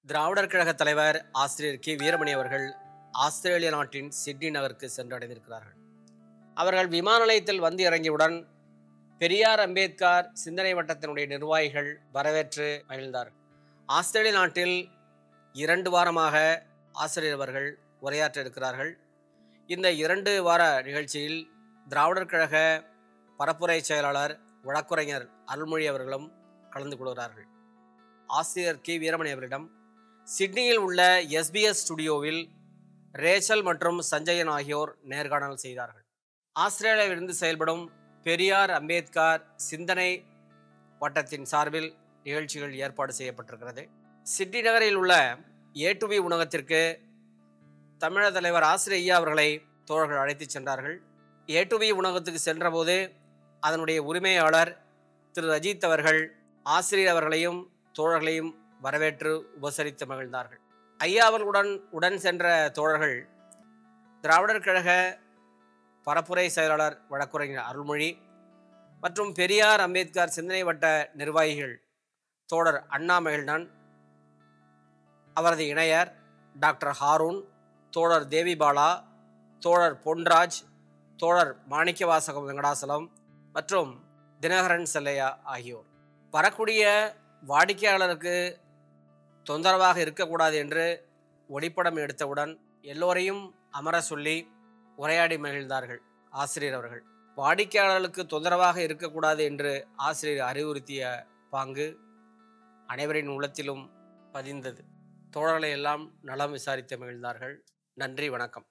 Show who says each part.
Speaker 1: திராவிடர் கழக தலைவர் ஆசிரியர் கி வீரமணி அவர்கள் ஆஸ்திரேலிய நாட்டின் சிட்னி நகருக்கு சென்றடைந்திருக்கிறார்கள். அவர்கள் விமான நிலையத்தில் வந்து இறங்கியவுடன் பெரியார் அம்பேத்கர் சிந்தனை வட்டத்தினுடைய நிர்வாகிகள் வரவேற்று மகிழ்ந்தார்கள். ஆஸ்திரேலிய நாட்டில் 2 வாரமாக ஆசிரியர் அவர்கள் உரையாற்ற இருக்கிறார்கள். இந்த 2 வார நிகழ்ச்சியில் திராவிடர் கழக பரப்புரை செயலாளர் வழக்குரைஞர் அருள்மொழி அவர்களும் கலந்து கொள்கிறார்கள். ஆசிரியர் கி வீரமணி அவரிடம் சிட்னியில் உள்ள SBS ஸ்டுடியோவில் ரேச்சல் மற்றும் சஞ்சயன் ஆகியோர் நேர்காணல் செய்தார்கள். ஆஸ்திரேலியாவிலிருந்து செயல்படும் பெரியார் அம்பேத்கர் சிந்தனை வட்டத்தின் சார்பில் நிகழ்ச்சிகள் ஏற்பாடு செய்யப்பட்டிருக்கிறது. சிட்னி நகரில் உள்ள A2B உணவகத்திற்கு தமிழக தலைவர் ஆசிரியர் ஐயா அவர்களை தோழர்கள் அழைத்துச் சென்றார்கள். A2B உணவகத்துக்கு சென்றபோது அதனுடைய உரிமையாளர் திரு அஜித் அவர்கள் ஆசிரியர் அவர்களையும் தோழர்களையும் வரவேற்று உபசரித்து மகிழ்ந்தார்கள். ஐயா அவர்களுடன் உடன் சென்ற தோழர்கள் திராவிடர் கழக பரப்புரை செயலாளர் வழக்குரைஞர் அருள்மொழி மற்றும் பெரியார் அம்பேத்கர் சிந்தனை வட்ட நிர்வாகிகள் தோழர் அண்ணா மகிழ்நான், அவரது இணையர் டாக்டர் ஹாரூன், தோழர் தேவிபாலா, தோழர் பொன்ராஜ், தோழர் மாணிக்கவாசகம் வெங்கடாசலம் மற்றும் தினகரன் செல்லையா ஆகியோர் வரக்கூடிய வாடிக்கையாளருக்கு தொந்தரவாக இருக்கக்கூடாது என்று ஒளிப்படம் எடுத்தவுடன் எல்லோரையும் அமர சொல்லி உரையாடி மகிழ்ந்தார்கள் ஆசிரியர் அவர்கள். வாடிக்கையாளர்களுக்கு தொந்தரவாக இருக்கக்கூடாது என்று ஆசிரியர் அறிவுறுத்திய பாங்கு அனைவரின் உள்ளத்திலும் பதிந்தது. தோழர்களை எல்லாம் நலம் விசாரித்து மகிழ்ந்தார்கள். நன்றி, வணக்கம்.